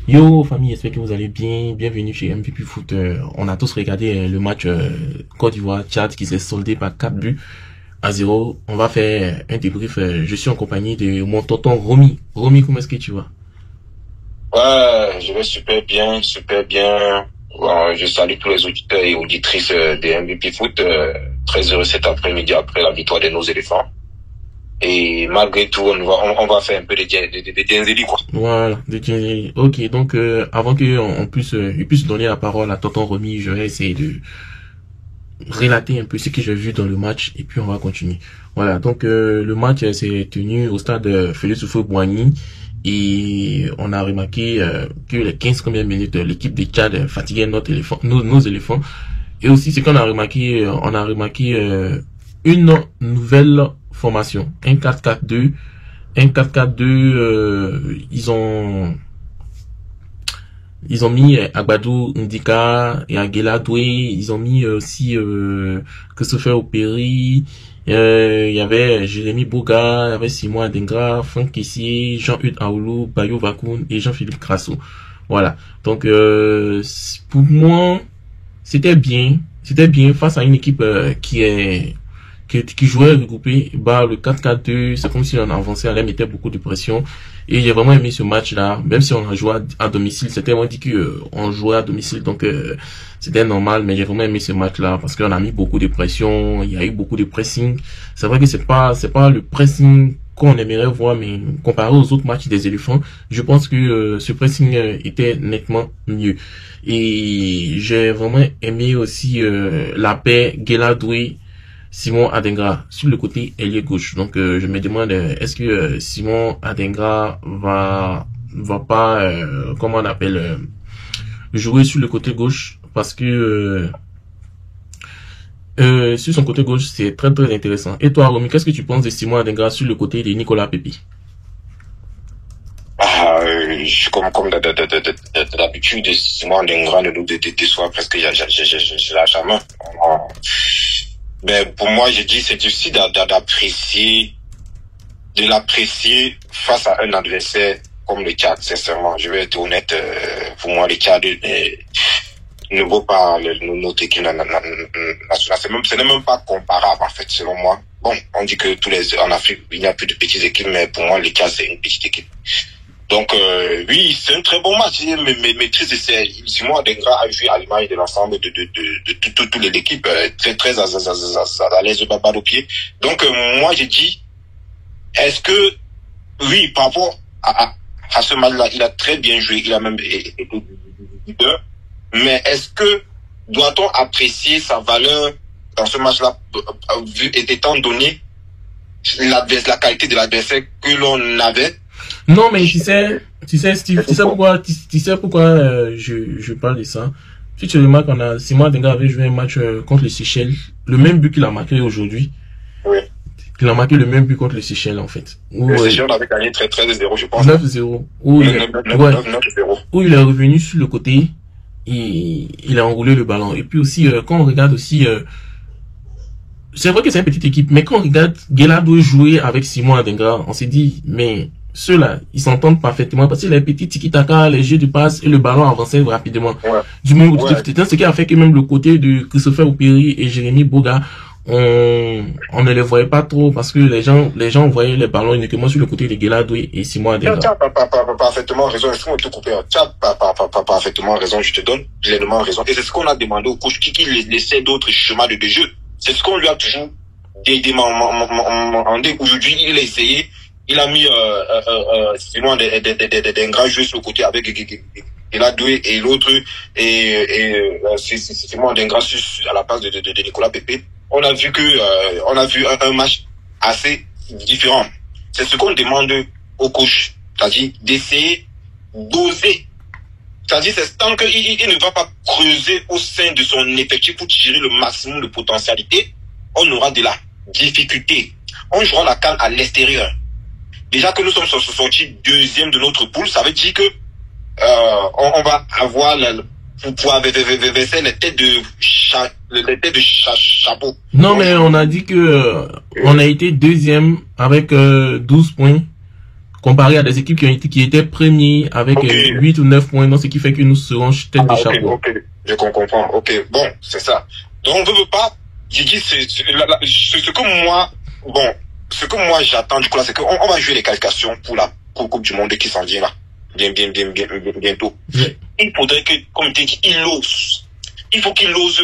Yo famille, j'espère que vous allez bien. Bienvenue chez MVP Foot. On a tous regardé le match Côte d'Ivoire-Tchad qui s'est soldé par 4 buts à 0. On va faire un débrief. Je suis en compagnie de mon tonton Romy. Romy, comment est-ce que tu vas? Ouais, je vais super bien, super bien. Bon, je salue tous les auditeurs et auditrices de MVP Foot. Très heureux cet après-midi après la victoire de nos éléphants. Et malgré tout, on va faire un peu de Denzeli, quoi. Voilà, de Thierry. Ok, donc avant que on puisse donner la parole à tonton Romy, je vais essayer de relater un peu ce que j'ai vu dans le match et puis on va continuer. Voilà, donc le match s'est tenu au stade Félix Houphouët-Boigny et on a remarqué que les 15 premières minutes, l'équipe de Tchad fatiguait nos éléphants. Et aussi, ce qu'on a remarqué, une nouvelle formation, un 4-4-2, ils ont mis Agbadou Ndika et Aguela Doué, ils ont mis aussi Christopher Operi, il y avait Jérémy Boga, il y avait Simon Adengra, Franck Kessié, Jean-Hugues Aoulou, Bayo Vakoun et Jean-Philippe Crasso. Voilà. Donc pour moi, c'était bien face à une équipe qui jouait regroupé. Bah, le 4-4-2, c'est comme si on avançait, on leur mettait beaucoup de pression. Et j'ai vraiment aimé ce match-là, même si on a joué à domicile. C'était moi dit que on jouait à domicile, donc c'était normal. Mais j'ai vraiment aimé ce match-là parce qu'on a mis beaucoup de pression. Il y a eu beaucoup de pressing. C'est vrai que c'est pas le pressing qu'on aimerait voir, mais comparé aux autres matchs des éléphants, je pense que ce pressing était nettement mieux. Et j'ai vraiment aimé aussi la paix Guela Doué, Simon Adengra sur le côté ailier gauche. Donc je me demande est-ce que Simon Adengra va pas comment on appelle jouer sur le côté gauche parce que sur son côté gauche c'est très très intéressant. Et toi Romy, qu'est-ce que tu penses de Simon Adengra sur le côté de Nicolas Pepe? Comme d'habitude, Simon Adengra ne nous déçoit presque jamais. Mais pour moi, je dis, c'est difficile d'apprécier, de l'apprécier face à un adversaire comme le Tchad, sincèrement. Je vais être honnête, pour moi, le Tchad ne vaut pas notre équipe nationale. Ce n'est même pas comparable, en fait, selon moi. Bon, on dit que en Afrique, il n'y a plus de petites équipes, mais pour moi, le Tchad, c'est une petite équipe. Donc, oui, c'est un très bon match. Mais triste, Simon Adengra a joué à l'image de l'ensemble de toute l'équipe, très à l'aise de balle au pied. Donc, moi, j'ai dit, est-ce que, oui, par rapport à ce match-là, il a très bien joué, il a même été leader. Mais est-ce que, doit-on apprécier sa valeur dans ce match-là, vu étant donné la qualité de l'adversaire que l'on avait? Non, mais tu sais Steve, tu sais pourquoi je parle de ça. Si tu remarques, Simon Adengra avait joué un match contre les Seychelles, le même but qu'il a marqué aujourd'hui. Oui. Il a marqué le même but contre les Seychelles, en fait. Le Seychelles avait gagné 13-0, je pense. 9-0. Où il est revenu sur le côté, il a enroulé le ballon. Et puis aussi, quand on regarde aussi, c'est vrai que c'est une petite équipe, mais quand on regarde Guela Doué jouer avec Simon Adengra, on s'est dit, mais ceux-là, ils s'entendent parfaitement parce que les petits tiki-taka, les jeux de passe et le ballon avançaient rapidement. Ouais. Du moment où ce qui a fait que même le côté de Christopher Operi et Jérémy Boga, on ne les voyait pas trop parce que les gens voyaient les ballons uniquement sur le côté de Guela Doué et Simon Adengra. Tu as parfaitement raison, je vais te couper. Tu as parfaitement raison, je te donne pleinement raison. Et c'est ce qu'on a demandé au coach qui laissait d'autres chemins de jeu. C'est ce qu'on lui a toujours demandé. Aujourd'hui, il a essayé. Il a mis Simon Adengra jouer sur le côté avec Guela Doué et l'autre et Simon Adengra à la place de Nicolas Pepe. On a vu un match assez différent. C'est ce qu'on demande au coach, c'est-à-dire d'essayer d'oser. C'est-à-dire c'est tant qu'il ne va pas creuser au sein de son effectif pour tirer le maximum de potentialité, on aura de la difficulté. On jouera la CAN à l'extérieur. Déjà que nous sommes sortis deuxième de notre poule, ça veut dire que on va avoir pour verser les têtes de chapeau. Non, mais on a dit que on a été deuxième avec 12 points comparé à des équipes qui étaient premiers avec 8 ou 9 points, donc ce qui fait que nous serons tête de chapeau. Ok, je comprends. Ok, bon, c'est ça. Donc on ne veut pas, j'ai dit, ce que moi j'attends du coup là, c'est qu'on va jouer les qualifications pour la Coupe du Monde qui s'en vient là, bientôt. Oui. Il faudrait que, comme tu dis, il ose. Il faut qu'il ose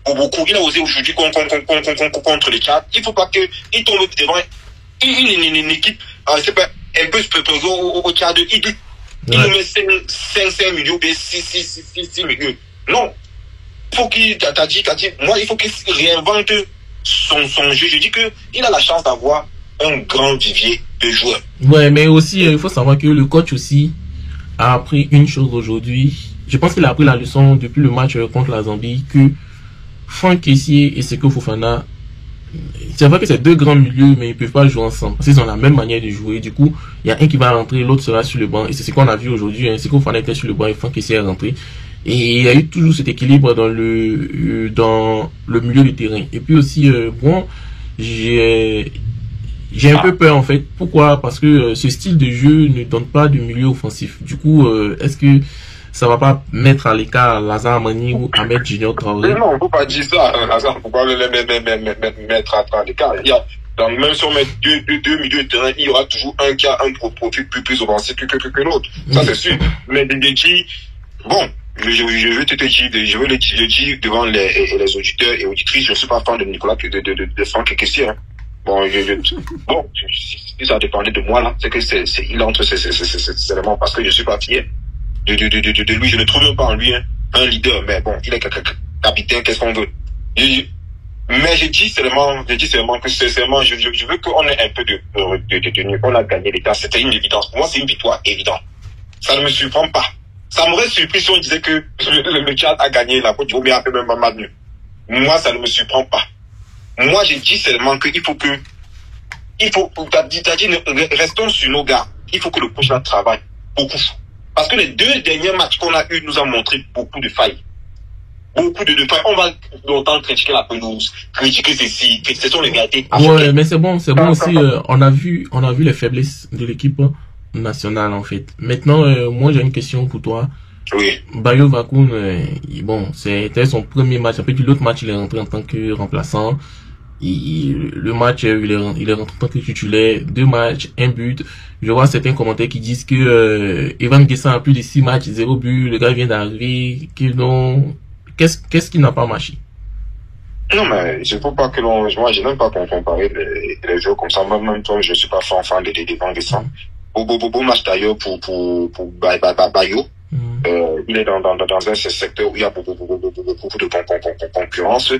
beaucoup. Il a osé aujourd'hui contre les Tchad. Il faut pas qu'il tombe devant une équipe, c'est pas un peu au Tchad, il nous met 5 millions, 6 millions. Non. Il faut qu'il, t'as dit, moi, il faut qu'il réinvente son jeu. Je dis que il a la chance d'avoir un grand vivier de joueurs. Ouais, mais aussi, il faut savoir que le coach aussi a appris une chose aujourd'hui. Je pense qu'il a appris la leçon depuis le match contre la Zambie que Franck Kessié et Seko Fofana, c'est vrai que c'est deux grands milieux, mais ils peuvent pas jouer ensemble. Parce qu'ils ont la même manière de jouer. Du coup, il y a un qui va rentrer, l'autre sera sur le banc. Et c'est ce qu'on a vu aujourd'hui. Seko Fofana était sur le banc et Franck Kessié est rentré. Et il y a eu toujours cet équilibre dans le milieu du terrain. Et puis aussi, bon, j'ai un peu peur en fait. Pourquoi? Parce que ce style de jeu ne donne pas de milieu offensif. Du coup, est-ce que ça va pas mettre à l'écart Lazare Amani ou Ahmed Junior Traoré? Non, on ne peut pas dire ça. Lazare, pourquoi le mettre à l'écart? Il y a, même si on met deux milieux de terrain, il y aura toujours un qui a un profil plus offensif que l'autre. Ça, c'est sûr. Mais Dedeji, bon, je veux le dire devant les auditeurs et auditrices, je ne suis pas fan de Nicolas, de Franck Kessié. Hein. Bon, si ça dépendait de moi, là, c'est que il entre, c'est vraiment parce que je suis pas fier de lui. Je ne trouve pas en lui un leader, mais bon, il est capitaine, qu'est-ce qu'on veut. Mais je dis seulement que je veux qu'on ait un peu de tenue. On a gagné l'État, c'était une évidence. Pour moi, c'est une victoire évidente. Ça ne me surprend pas. Ça m'aurait surpris si on disait que le Tchad a gagné la Côte du Rwanda, même pas mal. Moi, ça ne me surprend pas. Moi, j'ai dit seulement qu'il faut t'as dit, restons sur nos gars. Il faut que le coach là travaille beaucoup. Parce que les 2 derniers matchs qu'on a eu nous ont montré beaucoup de failles. Beaucoup de failles. On va longtemps critiquer la pelouse, critiquer ceci, que ce sont les gâtés. Ouais, mais c'est bon aussi, on a vu les faiblesses de l'équipe nationale, en fait. Maintenant, moi, j'ai une question pour toi. Oui. Bayo Vakoun, bon, c'était son premier match. Après, l'autre match, il est rentré en tant que remplaçant. Le match, il est rentré en tant que titulaire. 2 matchs, 1 but. Je vois certains commentaires qui disent que Evan Guessant a plus de 6 matchs, 0 but. Le gars vient d'arriver. Qu'est-ce qui n'a pas marché? Non, mais je ne faut pas que moi, je n'aime pas qu'on compare les jeux comme ça. Même toi, je ne suis pas fan d'Evan Guessant. Beau match d'ailleurs pour Bayo. Il est dans un secteur où il y a beaucoup de concurrence.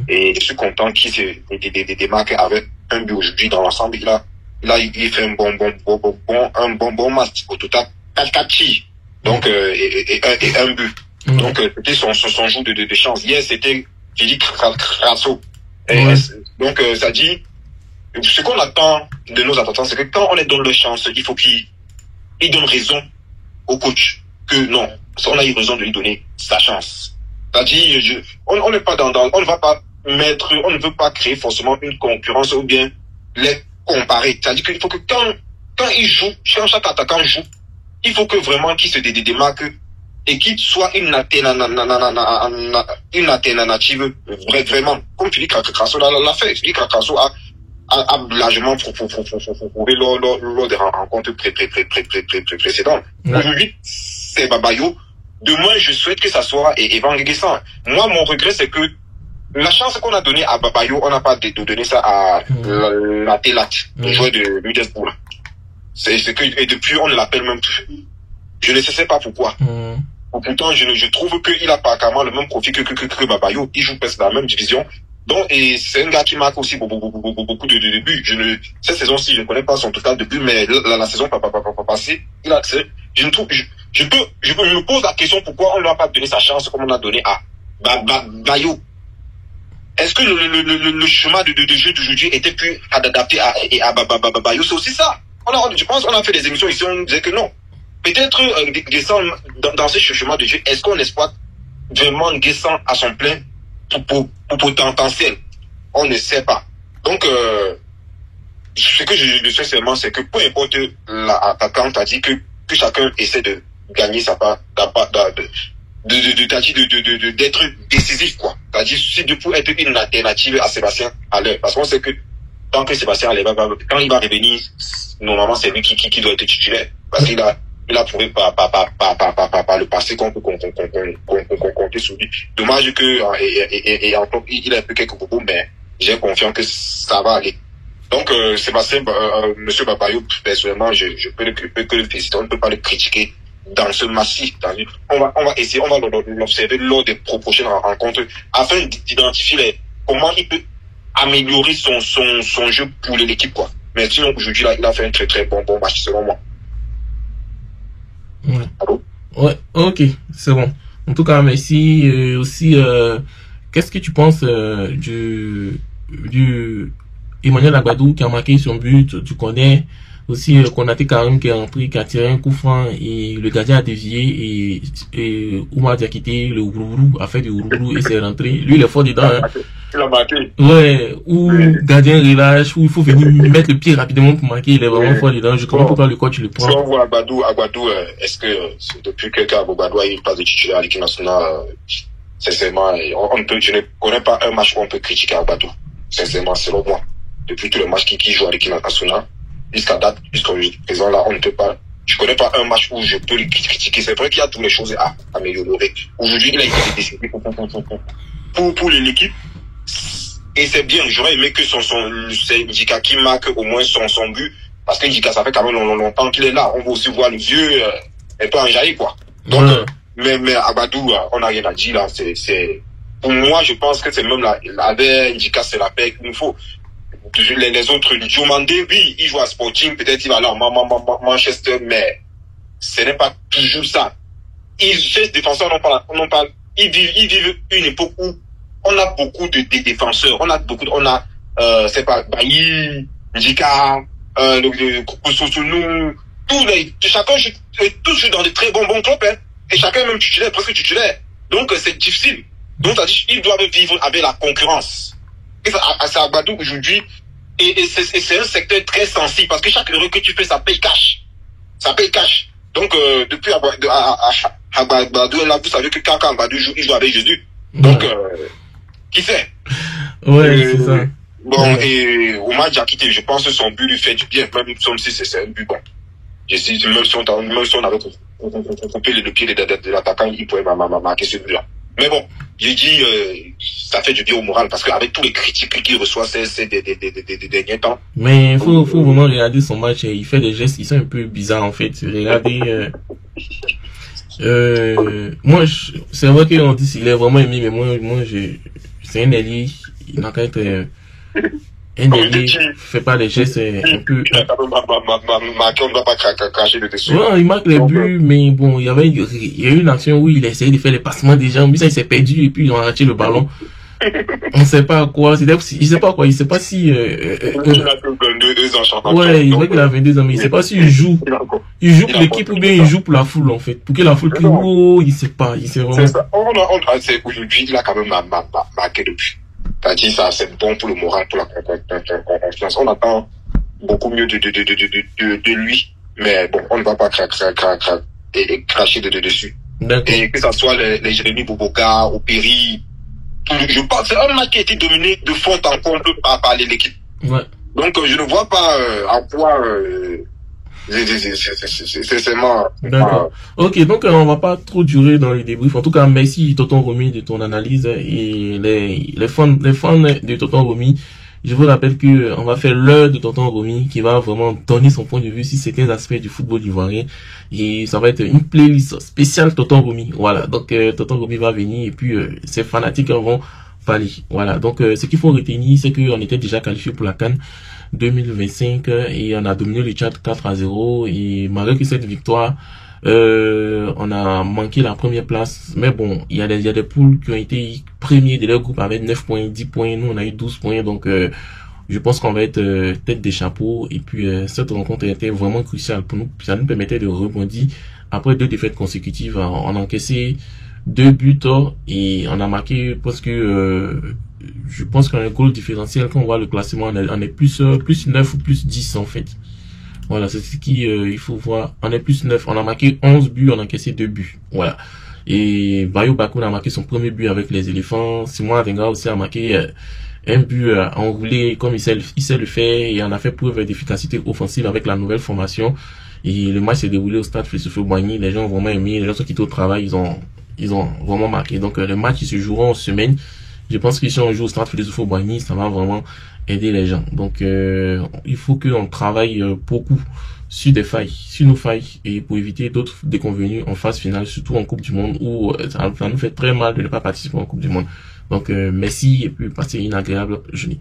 Et je suis content qu'il se démarque avec un but aujourd'hui dans l'ensemble. Il fait un bon match. Au total, 4 tirs. Donc, et un but. Donc, c'était son jour de chance. Hier, c'était Philippe Crasso. Donc, ça dit, ce qu'on attend de nos attaquants, c'est que quand on les donne leur chance, il faut qu'ils donnent raison au coach. Que non, on a eu raison de lui donner sa chance. C'est-à-dire, on n'est pas on ne va pas on ne veut pas créer forcément une concurrence ou bien les comparer. C'est-à-dire qu'il faut que quand il joue, quand chaque attaquant joue, il faut que vraiment qu'il se démarque et qu'il soit une alternative vraiment, comme Philippe Crasso l'a fait. Philippe Crasso a largement prouvé lors des rencontres précédentes. Aujourd'hui, c'est Babayo. Demain, je souhaite que ça soit Evan Guessant. Moi, mon regret, c'est que la chance qu'on a donnée à Babayo, on n'a pas donné ça à la Télat, le joueur de Middlesbrough. C'est que, et depuis, on ne l'appelle même plus. Je ne sais pas pourquoi. Pourtant, je trouve qu'il a pas carrément le même profil que Babayo. Il joue presque dans la même division. Donc, et c'est un gars qui marque aussi beaucoup de buts. Cette saison-ci, je ne connais pas son total de buts, mais la saison passée, il a accès. Je me pose la question pourquoi on ne lui a pas donné sa chance comme on a donné à Bayo. Est-ce que le chemin de jeu d'aujourd'hui était plus adapté à Bayo? C'est aussi ça. Je pense qu'on a fait des émissions ici, on disait que non. Peut-être descendre dans ce chemin de jeu, est-ce qu'on exploite vraiment Guessant à son plein pour potentiel? On ne sait pas. Donc, ce que je sais seulement, c'est que peu importe l'attaquant, t'as dit que chacun essaie de gagner sa part, d'être décisif, quoi. T'as dit, si de pour être une alternative à Sébastien Haller, parce qu'on sait que tant que Sébastien Haller quand il va revenir, normalement, c'est lui qui doit être titulaire, parce qu'il a prouvé par le passé qu'on peut compter sur lui. Dommage que, et encore, il a fait quelques propos, mais j'ai confiance que ça va aller. Donc, Sébastien, monsieur Babayou, personnellement, je peux le féliciter, on ne peut pas le critiquer dans ce match-ci. On va essayer, on va l'observer lors des prochaines rencontres, afin d'identifier comment il peut améliorer son jeu pour l'équipe, quoi. Mais sinon, aujourd'hui, là, il a fait un très, très bon match, selon moi. Ouais. Allô? Ouais, ok, c'est bon. En tout cas, merci. Aussi, qu'est-ce que tu penses du Emmanuel Agbadou qui a marqué son but? Tu connais aussi Konaté Karim qui a tiré un coup franc et le gardien a dévié et Oumar Diakité, le Ourourou, a fait du Ourourou et c'est rentré. Lui, il est fort dedans. Hein. Il a marqué. Ouais, ou gardien relâche, ou il faut venir mettre le pied rapidement pour marquer, il est vraiment fort dedans. Je comprends pourquoi le coach le prend. Si on voit Agbadou, est-ce que depuis que Agbadou a eu une place de titulaire à l'équipe nationale, sincèrement, je ne connais pas un match où on peut critiquer Agbadou. Sincèrement, selon moi. Depuis tous les matchs qui joue à l'équipe nationale, jusqu'à date, jusqu'à présent là, on ne peut pas. Je connais pas un match où je peux le critiquer. C'est vrai qu'il y a toutes les choses à améliorer. Aujourd'hui, il a été décidé pour l'équipe. Et c'est bien, j'aurais aimé que c'est Ndika qui marque au moins son but. Parce que Ndika, ça fait quand même longtemps qu'il est là. On va aussi voir le vieux un peu enjaillé, quoi. Donc, mais Agbadou, on n'a rien à dire, là. Pour moi, je pense que c'est même avec Ndika, c'est la paix qu'il nous faut. Les autres, Diomandé, oui, il joue à Sporting, peut-être il va aller en Manchester, mais ce n'est pas toujours ça. Ces défenseurs ils vivent une époque où on a beaucoup de défenseurs, c'est pas Bailly, Ndika, Kousousounou, chacun joue dans de très bons clubs, hein, et chacun est même titulaire, presque titulaire. Donc c'est difficile. Donc ils doivent vivre avec la concurrence. Et c'est Agbadou aujourd'hui, et c'est un secteur très sensible, parce que chaque euro que tu fais, ça paye cash. Ça paye cash. Donc, depuis Agbadou, là, vous savez que quand Agbadou joue, il joue avec Jésus. Donc, qui sait? Ouais, c'est ça. Bon, et Oumar Diakité, je pense que son but lui fait du bien, même si c'est un but bon. Je sais, même si on avait coupé le pied de l'attaquant, il pourrait marquer ce but-là. Mais bon, j'ai dit, ça fait du bien au moral, parce qu'avec tous les critiques qu'il reçoit ces derniers temps. Mais il faut vraiment regarder son match, il fait des gestes qui sont un peu bizarres, en fait. Regardez, moi, c'est vrai qu'on dit qu'il est vraiment aimé, mais moi, c'est un ailier, il n'a qu'à être, un ailier, fait pas des gestes un peu. Il a quand même marqué, on ne doit pas cracher de dessus. Ouais, il marque les buts, mais bon, il y a eu une action où il a essayé de faire les passements des gens, mais ça, il s'est perdu, et puis ils ont arraché le ballon. On sait pas à quoi, il sait pas quoi, il sait pas si, ouais, il vrai qu'il a 22 ans, mais il sait pas s'il joue. Il joue pour l'équipe ou bien il joue pour la foule, en fait. Pour que la foule crie, oh, il sait pas, il sait vraiment. C'est ça. Aujourd'hui, il a quand même marqué depuis. T'as dit ça, c'est bon pour le moral, pour la confiance. On attend beaucoup mieux de lui. Mais bon, on ne va pas cracher dessus. Et que ça soit les Jérémy Bouboka, Opéry, je pense, c'est un match qui a été dominé de fond en comble par l'équipe. Ouais. Donc, je ne vois pas en quoi, c'est mort. D'accord. Ok, donc on va pas trop durer dans les débriefs. En tout cas, merci Tonton Romy de ton analyse et les fans de Tonton Romy. Je vous rappelle que on va faire l'heure de Tonton Romy qui va vraiment donner son point de vue sur certains aspects du football ivoirien et ça va être une playlist spéciale Tonton Romy. Voilà, donc Tonton Romy va venir et puis ses fanatiques vont parler. Voilà, donc ce qu'il faut retenir, c'est qu'on était déjà qualifié pour la CAN 2025 et on a dominé le Tchad 4-0 et malgré que cette victoire on a manqué la première place, mais bon, il y a des poules qui ont été premiers de leur groupe avec 9 points, 10 points, nous on a eu 12 points, donc je pense qu'on va être tête des chapeaux, et puis cette rencontre était vraiment cruciale pour nous, ça nous permettait de rebondir après 2 défaites consécutives. On a encaissé 2 buts et on a marqué presque je pense qu'en goal différentiel, quand on voit le classement, on est plus 9 ou plus 10 en fait. Voilà, c'est ce qui il faut voir. On est plus 9. On a marqué 11 buts, on a encaissé 2 buts. Voilà. Et Bayo Bakoun a marqué son premier but avec les éléphants. Simon Avenga aussi a marqué un but enroulé comme il sait le faire, et on a fait preuve d'efficacité offensive avec la nouvelle formation. Et le match s'est déroulé au stade Félix-Houphouët-Boigny. Les gens ont vraiment aimé, les gens sont quittés au travail, ils ont vraiment marqué. Donc le match il se jouera en semaine. Je pense que si on joue au stade Félix-Houphouët-Boigny, ça va vraiment aider les gens. Donc il faut qu'on travaille beaucoup sur des failles, sur nos failles, et pour éviter d'autres déconvenus en phase finale, surtout en Coupe du Monde, où ça nous fait très mal de ne pas participer en Coupe du Monde. Donc merci, et puis passez une agréable journée.